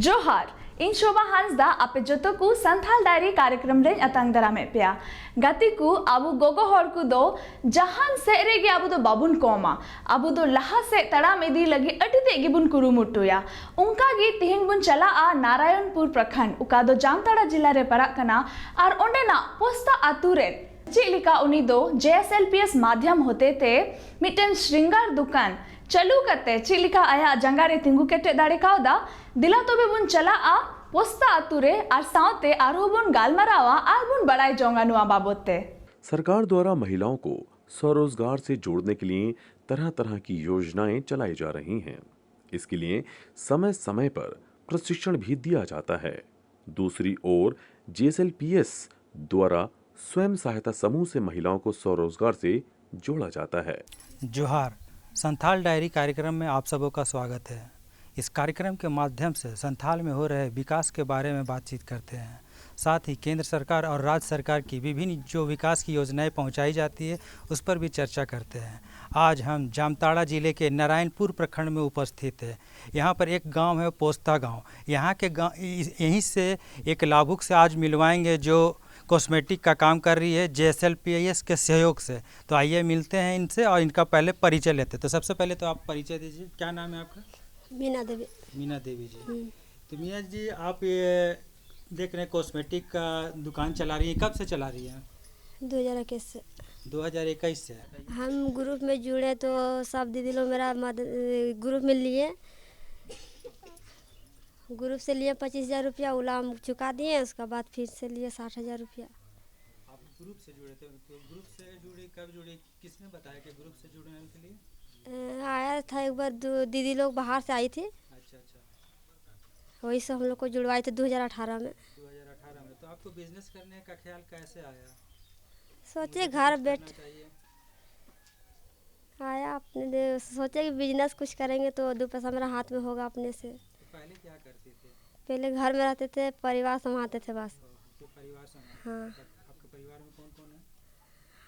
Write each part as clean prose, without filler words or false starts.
जोहार इन शोभा हांसदा आपे जतो को संथाल डायरी कार्यक्रम रे अतंग दरामे पेया गति को आबू गोगो हर को दो जहान से रेगे आबू दो बाबुन कोमा आबू दो लहा से तड़ाम इदी लगी अटी ते गिबुन कुरुमुटुया उनका गी तिहिन बुन चला आ नारायणपुर प्रखंड उका दो जामताड़ा जिला रे पड़ा कना और ओंडेना पोस्ता आतु रे चिलिका उनी दो JSLPS माध्यम होते थे मिटन श्रृंगार दुकान चलू करते चिलिका आया जंगारे तिंगु केटे दाड़े कावदा दिला तो बुन चला आ पोस्ता आतुरे आर सावते आरो बुन गालमरावा आर बुन बड़ाई जोंगानुआ बाबोते। सरकार द्वारा महिलाओं को स्वरोजगार से जोड़ने के लिए तरह तरह की योजनाएं चलाई जा रही हैं। इसके लिए समय समय पर प्रशिक्षण भी दिया जाता है। दूसरी ओर JSLPS द्वारा स्वयं सहायता समूह से महिलाओं को स्वरोजगार से जोड़ा जाता है। जोहार संथाल डायरी कार्यक्रम में आप सबों का स्वागत है। इस कार्यक्रम के माध्यम से संथाल में हो रहे विकास के बारे में बातचीत करते हैं। साथ ही केंद्र सरकार और राज्य सरकार की विभिन्न जो विकास की योजनाएं पहुंचाई जाती है उस पर भी चर्चा करते हैं। आज हम जामताड़ा जिले के नारायणपुर प्रखंड में उपस्थित है। यहाँ पर एक गांव है पोस्ता गांव। यहाँ के गाँव यहीं से एक लाभुक से आज मिलवाएंगे जो कॉस्मेटिक का काम कर रही है JSLPS के सहयोग से। तो आइए मिलते हैं इनसे और इनका पहले परिचय लेते हैं। तो सबसे पहले तो आप परिचय दीजिए, क्या नाम है आपका? मीना देवी। मीना देवी जी। तो मीना जी आप ये देख रहे हैं कॉस्मेटिक का दुकान चला रही है, कब से चला रही है? 2021 से। 2021 से हम ग्रुप में जुड़े तो सब दीदी लोग मेरा ग्रुप में लिए, ग्रुप से लिए 25,000 रुपया उलाम चुका दिए। उसके बाद फिर से लिए 60,000 रुपया। आप ग्रुप से जुड़े थे, तो ग्रुप से जुड़े कब जुड़े, किसने बताया कि ग्रुप से जुड़ने के लिए? आया था एक बार दीदी लोग बाहर से आई थी। अच्छा अच्छा। वही से हम लोग को जुड़वाए थे 2018 में। 2018 में। तो आपको बिजनेस करने का ख्याल कैसे आया? सोचे घर बैठ आया अपने सोचे कि बिजनेस कुछ करेंगे तो 2 पैसा मेरा हाथ में होगा अपने से। पहले क्या करते थे? पहले घर में रहते थे, परिवार संभालते थे बस। तो परिवार संभालते? हाँ। आपके परिवार में कौन कौन है?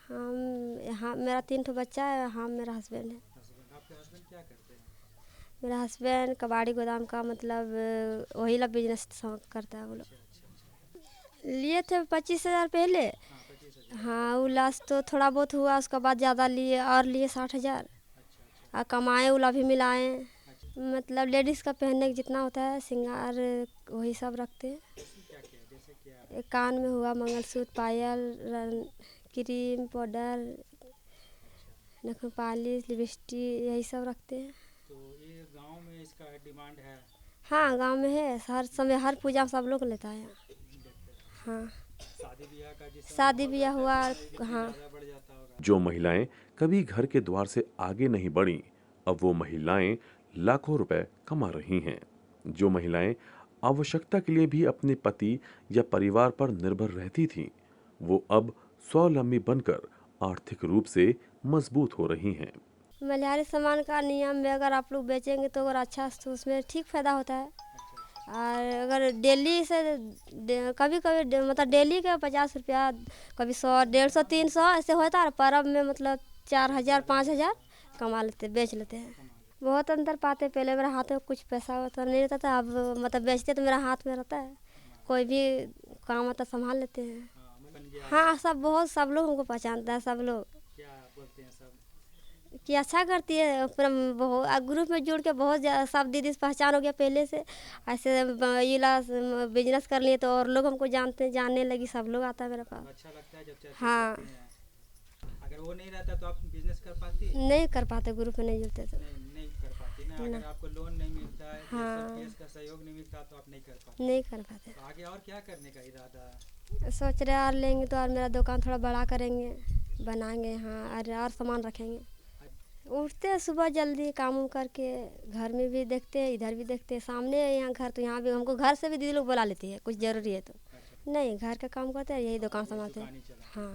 हम यहाँ मेरा 3 ठो बच्चा है, हम मेरा हस्बैंड है। आपके हस्बैंड क्या करते हैं? मेरा हस्बैंड कबाड़ी गोदाम का मतलब वही ला बिजनेस करता है वो लोग। लिए थे 25,000 पहले। हाँ वो लास्ट तो थोड़ा बहुत हुआ, उसके बाद ज़्यादा लिए और लिए 60,000 और कमाए उला भी मिलाए। मतलब लेडीज़ का पहनने का जितना होता है श्रृंगार वही सब रखते हैं। कान में हुआ मंगलसूत्र, पायल, क्रीम, पाउडर, नखुन पॉलिश, लिपस्टिक यही सब रखते हैं। तो ये गांव में इसका डिमांड है? हाँ गांव में है, हर समय हर पूजा सब लोग लेता है। हाँ शादी ब्याह हुआ। हाँ जो महिलाएं कभी घर के द्वार से आगे नहीं बढ़ी, अब वो महिलाएं लाखों रुपए कमा रही हैं। जो महिलाएं आवश्यकता के लिए भी अपने पति या परिवार पर निर्भर रहती थीं, वो अब स्वावलंबी बनकर आर्थिक रूप से मजबूत हो रही हैं। मलिहारी सामान का नियम में अगर आप लोग बेचेंगे तो अगर अच्छा तो उसमें ठीक फायदा होता है। और अगर डेली से कभी कभी मतलब डेली का 50 रुपया, कभी 100, 150, 300 ऐसे होता है। परब में मतलब 4,000, 5,000 कमा लेते, बेच लेते हैं। बहुत अंतर पाते। पहले मेरा हाथ में कुछ पैसा होता नहीं रहता था, अब मतलब बेचते तो मेरा हाथ में रहता है। कोई भी काम आता संभाल लेते हैं। हाँ सब लोग हमको पहचानता है। सब लोग क्या बोलते हैं सब कि अच्छा करती है। बहुत ग्रुप में जुड़ के बहुत सब दीदी से पहचान हो गया पहले से। ऐसे ये बिजनेस कर लिए तो और लोग हमको जानने लगी, सब लोग आता है मेरे पास। अच्छा लगता है जब चर्चा हाँ। करते हैं। अगर वो नहीं रहता तो आप बिजनेस कर पाती? नहीं कर पाते, ग्रुप में नहीं जुड़ते तो नहीं कर पाती ना। अगर आपको लोन नहीं मिलता है, JSLPS का सहयोग नहीं मिलता तो आप नहीं कर पाते। नहीं कर पाते। तो आगे और क्या करने का इरादा है? सोच रहे और लेंगे तो और मेरा दुकान थोड़ा बड़ा करेंगे, बनाएंगे यहाँ और सामान रखेंगे। उठते हैं सुबह जल्दी, काम उम करके घर में भी देखते हैं, इधर भी देखते हैं। सामने है यहाँ घर, तो यहाँ भी हमको घर से भी दीदी लोग बुला लेती है कुछ ज़रूरी है तो। नहीं घर का काम करते हैं, यही दुकान संभालते हैं। हाँ।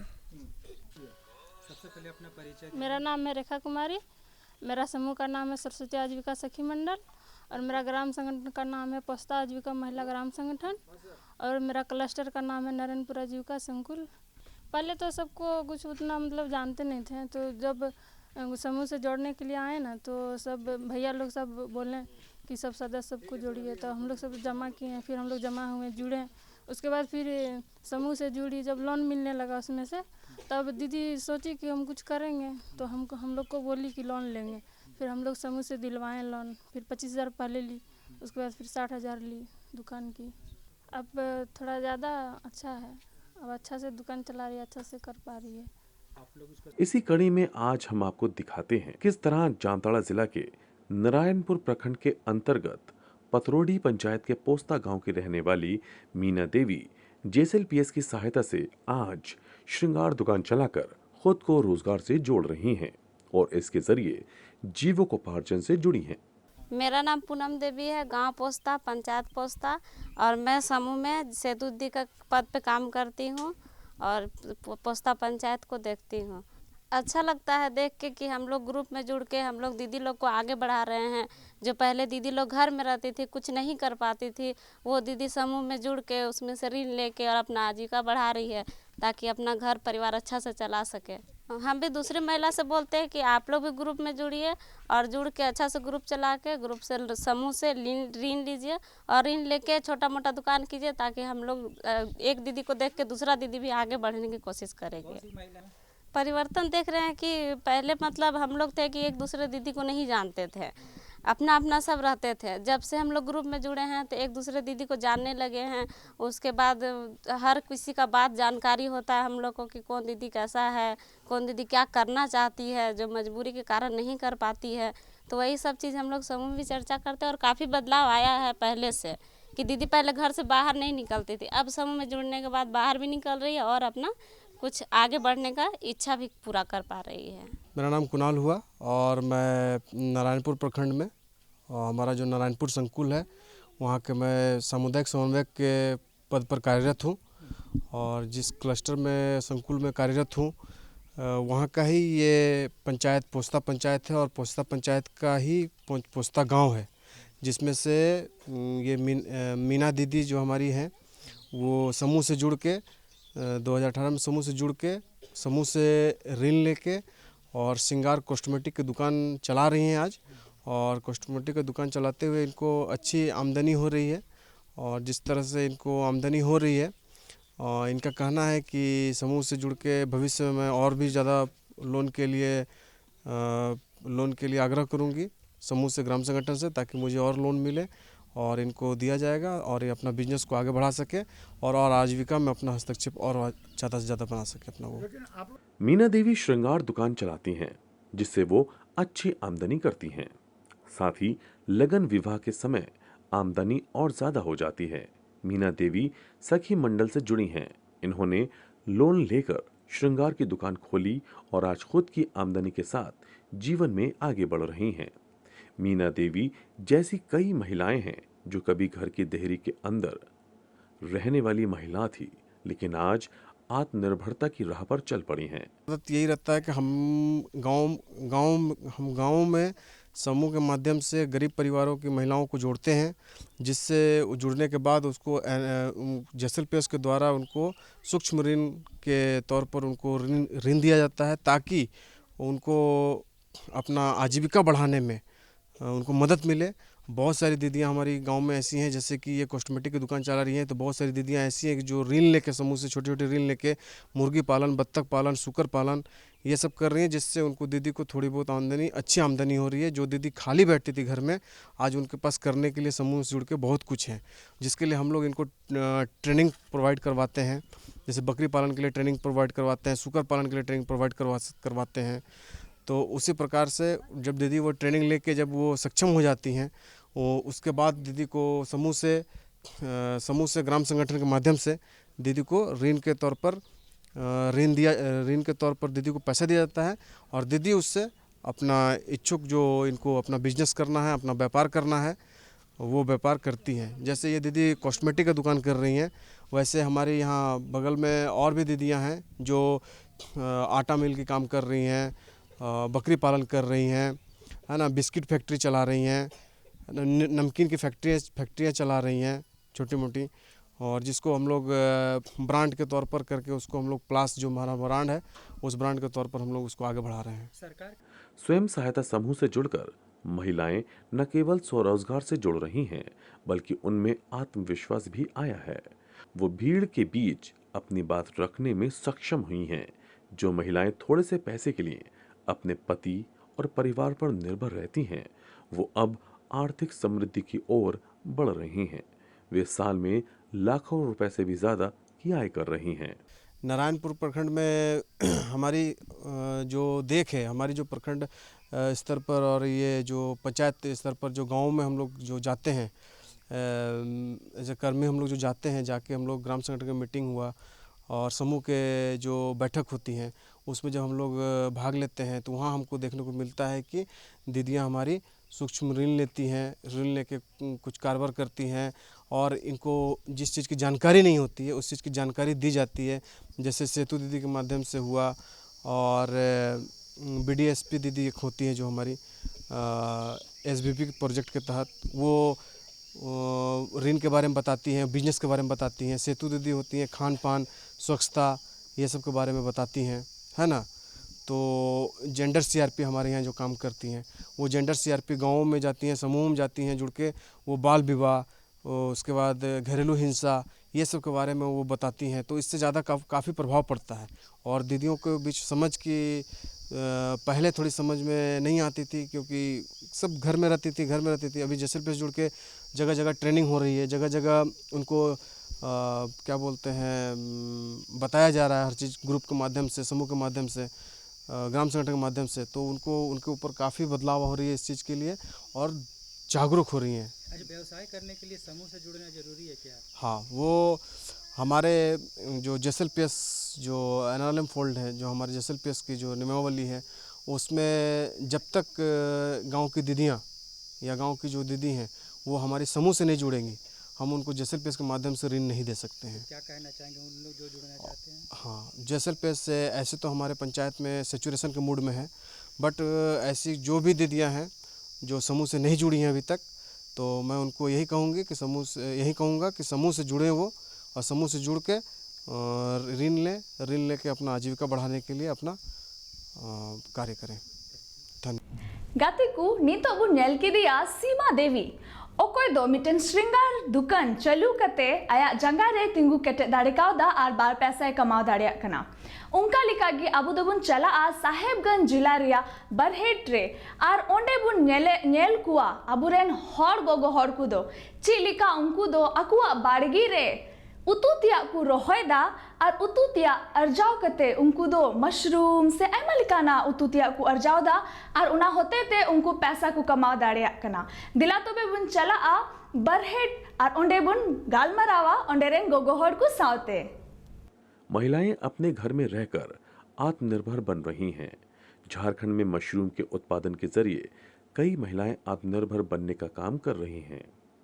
सबसे पहले अपना परिचय। मेरा नाम है रेखा कुमारी। मेरा समूह का नाम है सरस्वती आजीविका सखी मंडल और मेरा ग्राम संगठन का नाम है पोस्ता आजीविका महिला ग्राम संगठन और मेरा क्लस्टर का नाम है नारायणपुर आजीविका संकुल। पहले तो सबको कुछ उतना मतलब जानते नहीं थे, तो जब समूह से जोड़ने के लिए आए ना तो सब भैया लोग सब बोले कि सब सदस्य सबको जोड़िए, तो हम लोग सब जमा किए, फिर हम लोग जमा हुए, जुड़े। उसके बाद फिर समूह से जुड़ी, जब लोन मिलने लगा उसमें से, तब दीदी सोची कि हम कुछ करेंगे, तो हम लोग को बोली कि लोन लेंगे। फिर हम लोग समूह से दिलवाएं लोन, फिर 25,000 पहले ली, उसके बाद फिर 60,000 ली दुकान की। अब थोड़ा ज़्यादा अच्छा है, अब अच्छा से दुकान चला रही है, अच्छा से कर पा रही है। इसी कड़ी में आज हम आपको दिखाते हैं किस तरह जामताड़ा जिला के नारायणपुर प्रखंड के अंतर्गत पतरोड़ी पंचायत के पोस्ता गांव की रहने वाली मीना देवी जेएसएलपीएस की सहायता से आज श्रृंगार दुकान चलाकर खुद को रोजगार से जोड़ रही हैं और इसके जरिए जीविकोपार्जन से जुड़ी हैं। मेरा नाम पूनम देवी है, गांव पोस्ता, पंचायत पोस्ता, और मैं समूह में सेतु दी का पद पे काम करती हूं और पोस्ता पंचायत को देखती हूं। अच्छा लगता है देख के कि हम लोग ग्रुप में जुड़ के हम लोग दीदी लोग को आगे बढ़ा रहे हैं। जो पहले दीदी लोग घर में रहती थी, कुछ नहीं कर पाती थी, वो दीदी समूह में जुड़ के उसमें से ऋण लेके और अपना आजीविका बढ़ा रही है, ताकि अपना घर परिवार अच्छा से चला सके। हम भी दूसरी महिला से बोलते हैं कि आप लोग भी ग्रुप में जुड़िए और जुड़ के अच्छा से ग्रुप चला के ग्रुप से समूह से ऋण लीजिए और ऋण लेके छोटा मोटा दुकान कीजिए, ताकि हम लोग एक दीदी को देख के दूसरा दीदी भी आगे बढ़ने की कोशिश करेंगे। परिवर्तन देख रहे हैं कि पहले मतलब हम लोग थे कि एक दूसरे दीदी को नहीं जानते थे, अपना अपना सब रहते थे। जब से हम लोग ग्रुप में जुड़े हैं तो एक दूसरे दीदी को जानने लगे हैं। उसके बाद हर किसी का बात जानकारी होता है हम लोग को कि कौन दीदी कैसा है, कौन दीदी क्या करना चाहती है, जो मजबूरी के कारण नहीं कर पाती है। तो वही सब चीज़ हम लोग समूह में भी चर्चा करते हैं और काफ़ी बदलाव आया है पहले से, कि दीदी पहले घर से बाहर नहीं निकलती थी, अब समूह में जुड़ने के बाद बाहर भी निकल रही है और अपना कुछ आगे बढ़ने का इच्छा भी पूरा कर पा रही है। मेरा नाम कुणाल हुआ और मैं नारायणपुर प्रखंड में, हमारा जो नारायणपुर संकुल है वहाँ के मैं सामुदायिक समन्वयक के पद पर कार्यरत हूँ। और जिस क्लस्टर में संकुल में कार्यरत हूँ वहाँ का ही ये पंचायत पोस्ता पंचायत है और पोस्ता पंचायत का ही पोस्ता गांव है, जिसमें से ये मीना दीदी जो हमारी हैं वो समूह से जुड़ के 2018 में समूह से जुड़ के समूह से ऋण लेके और श्रृंगार कॉस्मेटिक की दुकान चला रही हैं आज। और कॉस्मेटिक की दुकान चलाते हुए इनको अच्छी आमदनी हो रही है। और जिस तरह से इनको आमदनी हो रही है, इनका कहना है कि समूह से जुड़ के भविष्य में और भी ज़्यादा लोन के लिए आग्रह करूँगी समूह से, ग्राम संगठन से, ताकि मुझे और लोन मिले और इनको दिया जाएगा और ये अपना बिजनेस को आगे बढ़ा सके और आजीविका में अपना हस्तक्षेप और ज़्यादा से ज़्यादा बना सके अपना वो। मीना देवी श्रृंगार दुकान चलाती हैं, जिससे वो अच्छी आमदनी करती हैं। साथ ही लगन विवाह के समय आमदनी और ज्यादा हो जाती है। मीना देवी सखी मंडल से जुड़ी हैं। इन्होंने लोन लेकर श्रृंगार की दुकान खोली और आज खुद की आमदनी के साथ जीवन में आगे बढ़ रही हैं। मीना देवी जैसी कई महिलाएं हैं जो कभी घर की देहरी के अंदर रहने वाली महिला थी, लेकिन आज आत्मनिर्भरता की राह पर चल पड़ी हैं। यही रहता है कि हम गांव में समूह के माध्यम से गरीब परिवारों की महिलाओं को जोड़ते हैं, जिससे जुड़ने के बाद उसको जेएसएलपीएस के द्वारा उनको सूक्ष्म ऋण के तौर पर उनको ऋण दिया जाता है, ताकि उनको अपना आजीविका बढ़ाने में उनको मदद मिले। बहुत सारी दीदियां हमारी गांव में ऐसी हैं, जैसे कि ये कॉस्मेटिक की दुकान चला रही हैं, तो बहुत सारी दीदियां ऐसी हैं जो ऋण लेके समूह से छोटे छोटे ऋण लेके मुर्गी पालन, बत्तख पालन, सूकर पालन ये सब कर रही हैं, जिससे उनको दीदी को थोड़ी बहुत अच्छी आमदनी हो रही है। जो दीदी खाली बैठती थी घर में, आज उनके पास करने के लिए समूह से जुड़ के बहुत कुछ है, जिसके लिए हम लोग इनको ट्रेनिंग प्रोवाइड करवाते हैं। जैसे बकरी पालन के लिए ट्रेनिंग प्रोवाइड करवाते हैं, सूकर पालन के लिए ट्रेनिंग प्रोवाइड करवाते हैं। तो उसी प्रकार से जब दीदी वो ट्रेनिंग लेके जब वो सक्षम हो जाती हैं, वो उसके बाद दीदी को समूह से ग्राम संगठन के माध्यम से दीदी को ऋण के तौर पर दीदी को पैसा दिया जाता है और दीदी उससे अपना इच्छुक जो इनको अपना बिजनेस करना है, अपना व्यापार करना है, वो व्यापार करती हैं। जैसे ये दीदी कॉस्मेटिक का दुकान कर रही हैं, वैसे हमारे यहाँ बगल में और भी दीदियाँ हैं जो आटा मिल की काम कर रही हैं, बकरी पालन कर रही हैं, है ना, बिस्किट फैक्ट्री चला रही हैं, नमकीन की फैक्ट्रियाँ चला रही हैं छोटी मोटी, और जिसको हम लोग ब्रांड के तौर पर करके उसको हम लोग प्लास जो हमारा ब्रांड है उस ब्रांड के तौर पर हम लोग उसको आगे बढ़ा रहे हैं। स्वयं सहायता समूह से जुड़कर महिलाएं न केवल स्वरोजगार से जुड़ रही हैं, बल्कि उनमें आत्मविश्वास भी आया है। वो भीड़ के बीच अपनी बात रखने में सक्षम हुई हैं। जो महिलाएं थोड़े से पैसे के लिए अपने पति और परिवार पर निर्भर रहती हैं, वो अब आर्थिक समृद्धि की ओर बढ़ रही हैं। वे साल में लाखों रुपए से भी ज्यादा की आय कर रही हैं। नारायणपुर प्रखंड में हमारी जो देख है, हमारी जो प्रखंड स्तर पर और ये जो पंचायत स्तर पर जो गाँव में हम लोग जो जाते हैं, ऐसे कर्मी हम लोग जो जाते हैं, जाके हम लोग ग्राम संगठन का मीटिंग हुआ और समूह के जो बैठक होती हैं उसमें जब हम लोग भाग लेते हैं तो वहाँ हमको देखने को मिलता है कि दीदियाँ हमारी सूक्ष्म ऋण लेती हैं, ऋण लेके कुछ कारोबार करती हैं और इनको जिस चीज़ की जानकारी नहीं होती है उस चीज़ की जानकारी दी जाती है। जैसे सेतु दीदी के माध्यम से हुआ और BDSP दीदी एक होती है जो हमारी SBP प्रोजेक्ट के तहत वो ऋण के बारे में बताती हैं, बिजनेस के बारे में बताती हैं। सेतु दीदी होती हैं खान पान, स्वच्छता, ये सब के बारे में बताती हैं, है ना। तो जेंडर CRP हमारे यहाँ जो काम करती हैं, वो जेंडर CRP गाँवों में जाती हैं, समूह में जाती हैं जुड़ के, वो बाल विवाह, उसके बाद घरेलू हिंसा, ये सब के बारे में वो बताती हैं। तो इससे ज़्यादा काफ़ी प्रभाव पड़ता है। और दीदियों के बीच समझ की पहले थोड़ी समझ में नहीं आती थी क्योंकि सब घर में रहती थी। अभी जैसलमेर से जुड़ के जगह जगह ट्रेनिंग हो रही है, जगह जगह उनको क्या बोलते हैं बताया जा रहा है हर चीज़, ग्रुप के माध्यम से, समूह के माध्यम से, ग्राम संगठन के माध्यम से। तो उनके ऊपर काफ़ी बदलाव हो रही है इस चीज़ के लिए और जागरूक हो रही हैं। अच्छा, व्यवसाय करने के लिए समूह से जुड़ना जरूरी है क्या? हाँ, वो हमारे जो जैसलमेर जो NRLM फोल्ड है, जो हमारे जैसलमेर की जो नियमावली है, उसमें जब तक गांव की दीदियां या गांव की जो दीदी हैं वो हमारे समूह से नहीं जुड़ेंगी, हम उनको जैसलमेर के माध्यम से ऋण नहीं दे सकते हैं। क्या कहना चाहेंगे उन लोग जो जुड़ना चाहते हैं? हाँ, जैसलमेर से ऐसे तो हमारे पंचायत में सेचुरेशन के मूड में है, बट ऐसी जो भी दीदियाँ हैं जो समूह से नहीं जुड़ी हैं अभी तक, तो मैं उनको यही कहूँगा कि समूह से जुड़े वो और समूह से जुड़ के ऋण लेके अपना आजीविका बढ़ाने के लिए अपना कार्य करें। धन्यवाद। गाते को नीतो बु नेल केदिया सीमा देवी ओकोय दो मिटन श्रृंगार दुकान चालू कते आया जंगा रे तिंगु केटे दाड़े कावदा आर बार पैसा कमाव दाड़े कना उनका लिखा कि अबु दबुन चला आ साहेबगंज जिला रिया बरहेट रे आर ओंडे बुन नेल कुआ अबुरेन हर गोगो हर कुदो चिलिका उनको दो अकुआ बाड़गी रे उतुतिया को रोहयदा और उतुतिया अर्जाव कते उनको दो मशरूम से ऐमा लिकाना उतुतिया को अर्जावदा और उना होते ते उनको पैसा को कमाव दाड़े कना दिला तो बे बुन चला आ बरहेट और ओंडे बुन गालमरावा ओंडे रेन गोगो हर को सावते। महिलाएं अपने घर में रहकर आत्मनिर्भर बन रही हैं। झारखंड में मशरूम के उत्पादन के जरिए कई महिलाएं आत्मनिर्भर बनने का काम कर रही हैं।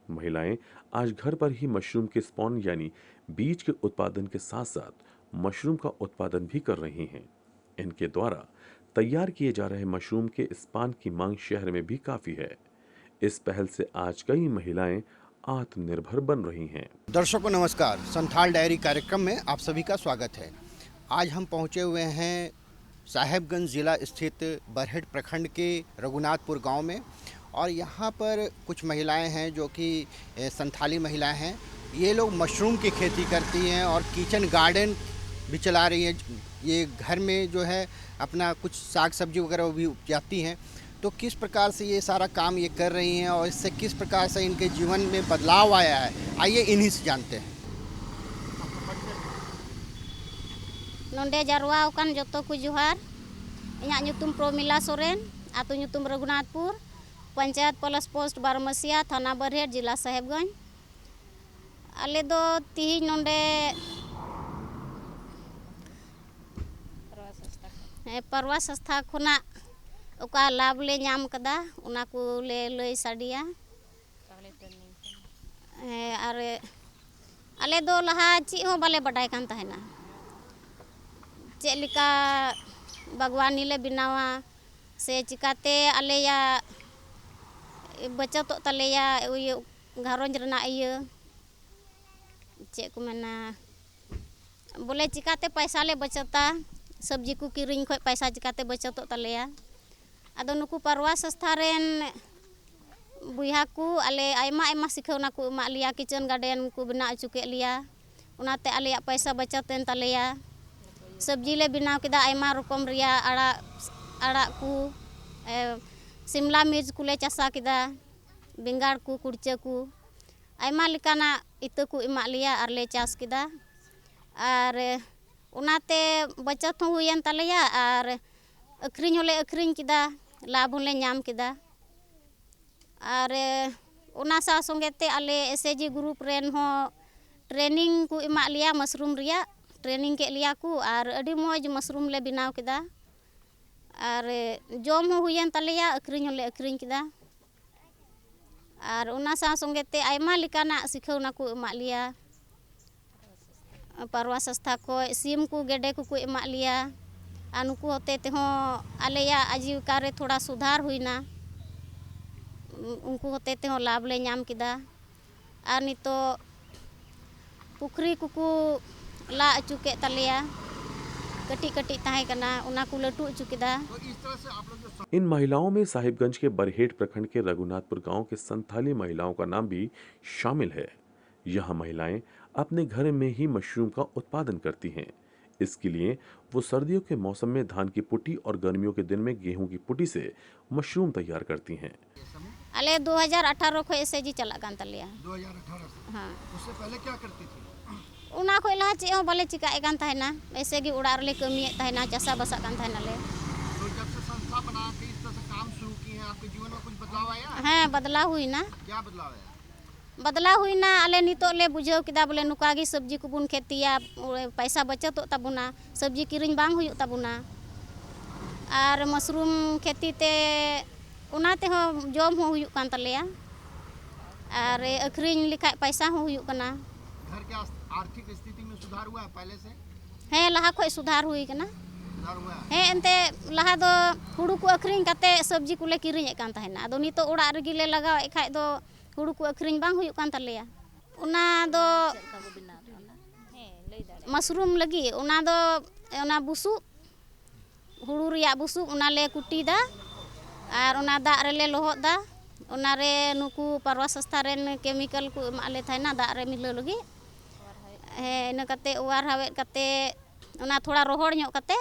महिलाएं आज घर पर ही मशरूम के स्पॉन यानी बीज के उत्पादन के साथ साथ मशरूम का उत्पादन भी कर रही हैं। इनके द्वारा तैयार किए जा रहे मशरूम के स्पान की मांग शहर में भी काफी है। इस पहल से आज कई महिलाएं आत्मनिर्भर बन रही हैं। दर्शकों नमस्कार, संथाल डायरी कार्यक्रम में आप सभी का स्वागत है। आज हम पहुंचे हुए हैं साहेबगंज जिला स्थित बरहेट प्रखंड के रघुनाथपुर गांव में और यहाँ पर कुछ महिलाएं हैं जो कि संथाली महिलाएं हैं। ये लोग मशरूम की खेती करती हैं और किचन गार्डन भी चला रही हैं। ये घर में जो है अपना कुछ साग सब्जी वगैरह भी उपजाती हैं। तो किस प्रकार से ये सारा काम ये कर रही हैं और इससे किस प्रकार से इनके जीवन में बदलाव आया है, आइए इन्हीं से जानते हैं। नोंडे जारवा उकान जोतो को जोहार इन्या ᱧᱩᱛᱩᱢ प्रोमिला सोरेन आतु ᱧᱩᱛᱩᱢ रघुनाथपुर पंचायत प्लस पोस्ट बारमसिया थाना बरहेट जिला साहेबगंज आले दो तिहिन नोंडे परवा संस्था खुना ओका लाभ ले नाम कदा उना को ले लई साडिया और आले दो लहा ची हो बाले बडाय कान तहना चेलिका बागवानी ले बिनावा से चिकाते आलेया बचत तलेया घारोंज रना इया चे को मना बोले चिकाते पैसा ले बचता सब्जी को किरिंग खो पैसा चिकाते बचत तलेया आदो नुकु परवा संस्था रेन बुया को आले आयमा आयमा सिखावना को एमा लिया किचन गार्डन को बना अचु के लिया उनाते आले पैसा बचतेन तलेया सब्जी ले बनाव केदा आयमा रकम रिया आड़ा को शिमला मिर्च को ले चासा केदा बेंगाड़ को कुड़चा को आयमा लेकाना इतो को एमा लिया और ले चास केदा और उनाते बचत हो हुयन तलेया और अखरिन होले अखरिन केदा लाभ होले नाम केदा और उना सा संगेते आले एसएजी ग्रुप रेन हो ट्रेनिंग को एमा लिया मशरूम रिया ट्रेनिंग के लिया को और अड़ी मौज मशरूम ले बनाव केदा और जम हो हुयन तलेया अखरिन होले अखरिन केदा और उना सा संगेते आयमा लेकाना सिखावना को एमा लिया परवा संस्था को सीम को गेडे को एमा लिया और नुकु होते ते हो आलेया आजीविका रे थोड़ा सुधार हुईना उनको होते ते हो लाभ ले नाम केदा और नितो पुखरी को ला अचु के तलेया कटी कटी ताहे कना उना को लटू अचु केदा। इन महिलाओं में साहिबगंज के बरहेट प्रखंड के रघुनाथपुर गांव के संथाली महिलाओं का नाम भी शामिल है। यहां महिलाएं अपने घर में ही मशरूम का उत्पादन करती हैं। इसके लिए वो सर्दियों के मौसम में धान की पुटी और गर्मियों के दिन में गेहूं की पुटी से मशरूम तैयार करती हैं। अले 2018 को एसएजी चला कान तलिया 2018 हां उससे पहले क्या करती थी? उना को लहा चे बाले चिकाए कान थायना ऐसे गी उड़ार ले कमिए थायना चासा बसा कान थायना ले। तो जब से संस्था बना के इस तरह से काम शुरू किए हैं आपके जीवन में कुछ बदलाव आया? हां बदलाव हुई ना। क्या बदलाव आया? बदलाव हुई ना आले नितो ले बुझाव केदा बोले नुकागी सब्जी को बुन खेतिया पैसा बचत ताबुना सब्जी किरिंग बांग हुई ताबुना और मशरूम खेती ते उनाते हो जम हो हुई कान तलेया और अखरिन लिखा पैसा हो हुई कना। घर के आर्थिक स्थिति में सुधार हुआ है पहले से? है लहा खोय सुधार हुई कना। सुधार हुआ है एनते लहा दो हुड़ू को अखरिन काते सब्जी को ले किरिंग कान ताहेना आदो नितो उड़ा रेगी ले लगाव ए खाय दो हुड़ू को अखरिन बांग हुई कान तलेया उना दो मशरूम लगी उना दो उना बुसु हुड़ू रिया बुसु उना ले कुटी दा और उना दा रे ले लोहत दा उना रे नुकु परवा संस्था रेन केमिकल को एमाले थायना दा रे मिलो लगी है इन कते ओवार हावे कते उना थोड़ा रोहड़ ᱧᱚᱜ कते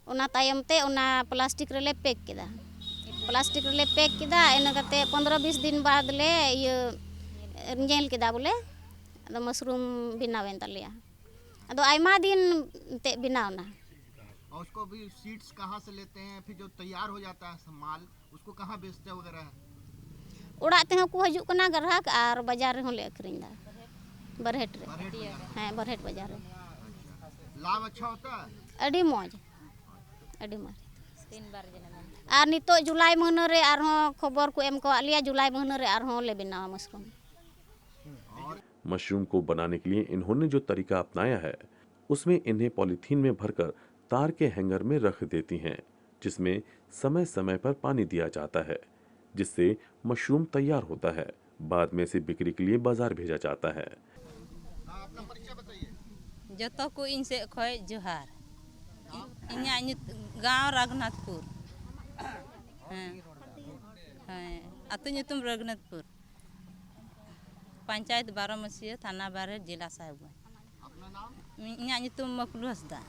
उना तायम ते उना प्लास्टिक रे ले पैक केदा प्लास्टिक रे ले पैक केदा इन कते 15-20 दिन बाद ले ये नेल केदा बोले अदो मशरूम बिनावेन तलिया अदो आयमा दिन ते बिनावना। और उसको भी सीड्स कहाँ से लेते हैं फिर जो तैयार हो जाता है माल उसको कहाँ बेचते वगैरह? उड़ा ते हो को हजू कना ग्राहक और बाजार हो ले अखरिन दा बरहेट रे हां बरहेट बाजार रे। लाभ अच्छा होता है? अडी मौज 3 बार और नितो जुलाई महीना रे आर हो खबर को एम को आलिया जुलाई महीना रे आर हो ले बिना मशरूम। मशरूम को बनाने के लिए इन्होंने जो तरीका अपनाया है उसमें इन्हें पॉलीथीन में भरकर तार के हैंगर में रख देती हैं जिसमें समय समय पर पानी दिया जाता है जिससे मशरूम तैयार होता है। बाद में इसे बिक्री के लिए बाजार भेजा जाता है। अपना परिचय बताइए। जतो को इनसे खोय जोहार इन्या गांव रघुनाथपुर अतु ᱧᱩᱛᱩᱢ रघुनाथपुर पंचायत 12 मसीह थाना बारह जिला साहिबगंज। अपना नाम? इन्या ᱧᱩᱛᱩᱢ मकलू हसदा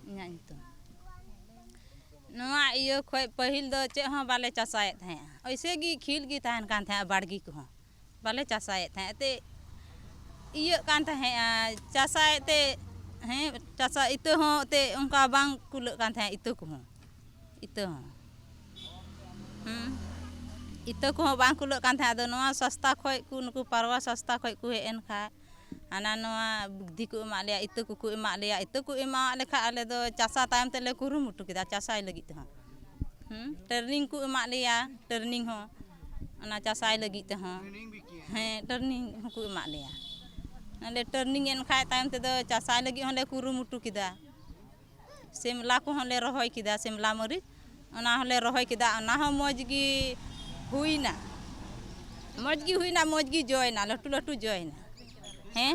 इन्या ᱧᱩᱛᱩम नवा इयो खोय पहिल दो चे हो बाले चासाए थे ऐसे गी खिल गी तहन कान थे बाड़गी को बाले चासाए थे ते इयो कान थे चासाए ते हैं चासा इतो हो ते उनका बांग कुल कान थे इतो को इतो हो इतो को बांग कुल कान थे आदो नवा सस्ता खोय को नुकु परवा सस्ता खोय को हेन खा आना नवा बुद्धि को एमा लिया इतो को एमा लिया इतो को एमा लेखा आले दो चासा तायम तेले कुरुमुटु केदा चासाय लगी ते टर्निंग को एमा लिया टर्निंग हो अना चासाय लगी ते हैं टर्निंग को एमा लिया अले टर्निंग एन खाय तायम ते दो चासाय लगी होले कुरुमुटु केदा शिमला को होले रहोय केदा शिमला मरीच अना होले रहोय केदा अना हो मोजगी हुईना मोजगी जोयना लटू लटू जोयना हैं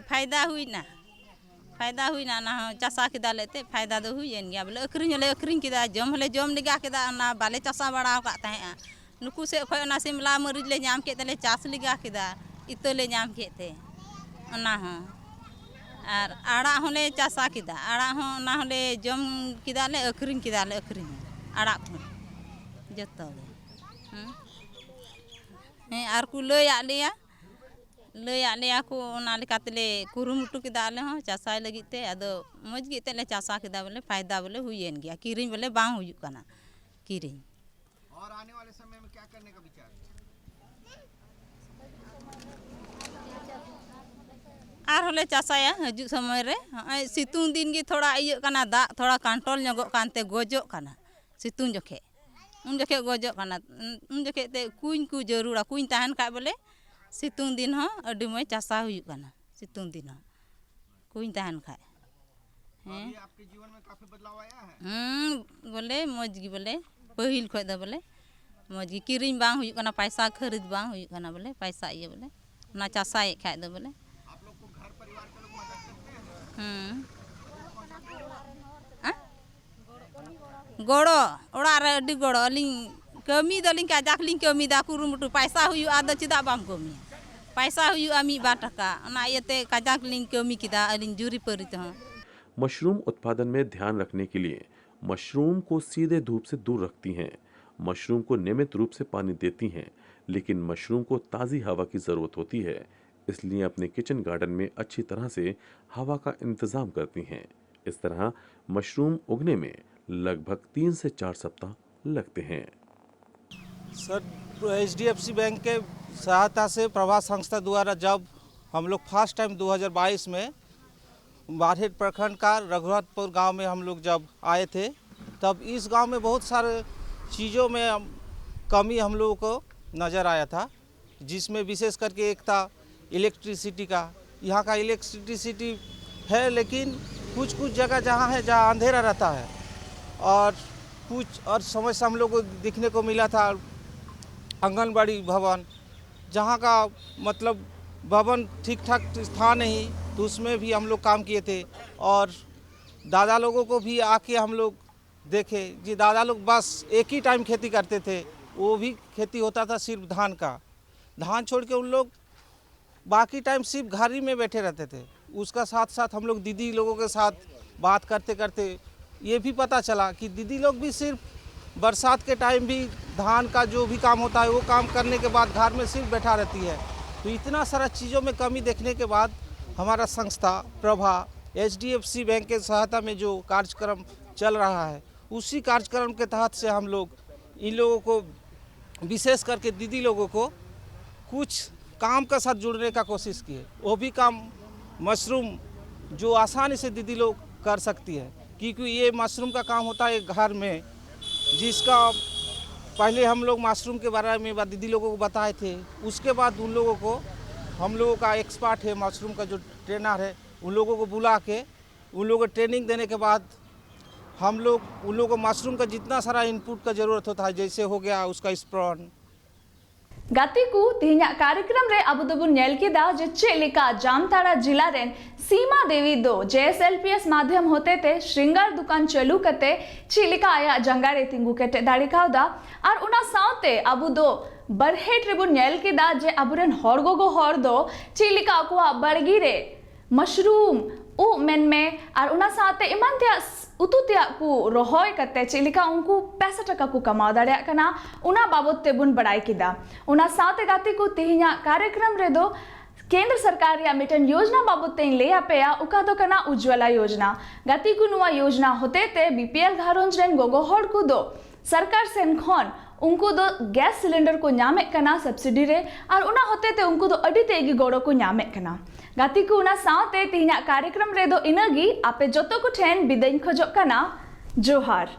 फायदा हुई ना फायदा हुईना ना चासा किदा लेते फायदा दो हुईन गया बोले अखरिंग किदा जम हले जम लेगा किदा ना बाले चासा बड़ा का तहे नुकु से खय ना सिमला मरीज ले नाम के तले चास लेगा किदा इतो ले नाम के ते ना हो और आड़ा होले चासा किदा आड़ा हो ना होले जम किदा ले अखरिंग आड़ा को जतो ले आर को लय आलिया को ओना लेकातले कुरुमुटु किदा ले हो चासा लगिते अदो मज गिते ले चासा किदा बोले फायदा बोले हुईन गया किरिंग बोले बां हुयु कना किरिंग। और आने वाले समय में क्या करने का विचार? आर होले चासाया हजू समय रे सितुंग दिन गी थोड़ा इयो कना दा थोड़ा कंट्रोल ᱧᱚᱜᱚᱜ कानते गोजो कना सितुंग जखे उन जखे गोजो कना उन जखे ते कुñ को जरूरा कुñ तहन का बोले सितुंग दिन हो अडी मय चासा हुयु कना सितुंग दिन हो कुñ तहन का ये आपके जीवन में काफी बदलाव आया है? बोले मौज गी बोले पहिल खय द बोले मौज गी किरिंग बांग हुयु कना पैसा खरीद बांग हुयु कना बोले पैसा ये बोले ना चासा ए खाय द बोले आप लोग को घर परिवार के लोग मदद करते हैं? गोड़ो ओड़ा रे अडी गोड़ो अलिंग कमी दलिंग का जाकलिंग कमी दा कुरुमुटु पैसा हुयु आद चिदा बाम कमी पैसा हुयु आमी 2 टका ना येते काजाकलिंग कमी किदा अलिंग जुरी परित ह। मशरूम उत्पादन में ध्यान रखने के लिए मशरूम को सीधे धूप से दूर रखती हैं। मशरूम को नियमित रूप से पानी देती हैं, लेकिन मशरूम को ताज़ी हवा की ज़रूरत होती है, इसलिए अपने किचन गार्डन में अच्छी तरह से हवा का इंतज़ाम करती हैं। इस तरह मशरूम उगने में लगभग 3 से 4 सप्ताह लगते हैं। सर HDFC बैंक के सहायता से प्रवास संस्था द्वारा जब हम लोग फर्स्ट टाइम 2022 में बारहेट प्रखंड का रघुनाथपुर गांव में हम लोग जब आए थे, तब इस गांव में बहुत सारे चीज़ों में कमी हम लोगों को नज़र आया था, जिसमें विशेष करके एक था इलेक्ट्रिसिटी का। यहाँ का इलेक्ट्रिसिटी है, लेकिन कुछ जगह जहाँ है जहाँ अंधेरा रहता है, और कुछ और समस्या हम लोग को दिखने को मिला था आंगनबाड़ी भवन, जहाँ का मतलब भवन ठीक ठाक था नहीं, तो उसमें भी हम लोग काम किए थे। और दादा लोगों को भी आके हम लोग देखे जी, दादा लोग बस एक ही टाइम खेती करते थे, वो भी खेती होता था सिर्फ धान का। धान छोड़ के उन लोग बाकी टाइम सिर्फ घर ही में बैठे रहते थे। उसका साथ साथ हम लोग दीदी लोगों के साथ बात करते करते ये भी पता चला कि दीदी लोग भी सिर्फ बरसात के टाइम भी धान का जो भी काम होता है वो काम करने के बाद घर में सिर्फ बैठा रहती है। तो इतना सारा चीज़ों में कमी देखने के बाद हमारा संस्था प्रभा HDFC बैंक के सहायता में जो कार्यक्रम चल रहा है, उसी कार्यक्रम के तहत से हम लोग इन लोगों को विशेष करके दीदी लोगों को कुछ काम के साथ जुड़ने का कोशिश की है। वो भी काम मशरूम जो आसानी से दीदी लोग कर सकती है, क्योंकि ये मशरूम का काम होता है घर में, जिसका पहले हम लोग मशरूम के बारे में दीदी लोगों को बताए थे। उसके बाद उन लोगों को हम लोगों का एक्सपर्ट है मशरूम का जो ट्रेनर है, उन लोगों को बुला के उन लोगों को ट्रेनिंग देने के बाद हम लोग उन लोगों को मशरूम का जितना सारा इनपुट का ज़रूरत होता है, जैसे हो गया उसका स्प्रॉन गाती को तिहिना कार्यक्रम रे अबु दबुन नेल केदा जे चेलिका जामताड़ा जिला रेन सीमा देवी दो JSLPS माध्यम होते ते श्रृंगार दुकान चालू करते चेलिका आया जंगारे तिंगु केटे दाड़ी कावदा और उना सावते अबु दो बरहेट रेबुन नेल केदा जे अबुरेन हॉरगोगो हॉर दो चेलिका को बड़गी रे मशरूम उ मेन में और उना साथे इमान ते उतु ते को रोहय करते चेलिका उनको 65 टका को कमा दाड़े कना उना बाबत ते बुन बड़ाई किदा। उना साथे गाती को तिहिना कार्यक्रम रे दो केंद्र सरकार या मिटन योजना बाबत ते ले आपेया उका दो कना उज्ज्वला योजना। गाती को नुआ योजना होते ते BPL घारोंज रेन गोगो हॉर को दो सरकार सेन खन उनको दो गैस सिलेंडर को न्यामे कना सब्सिडी रे और उना होते ते उनको दो अडी तेगी गोड़ो को न्यामे कना। गाती को उना साथे तिहिना कार्यक्रम रे दो इनागी आपे जोतो को ठेन बिदाइन खजो कना जोहार।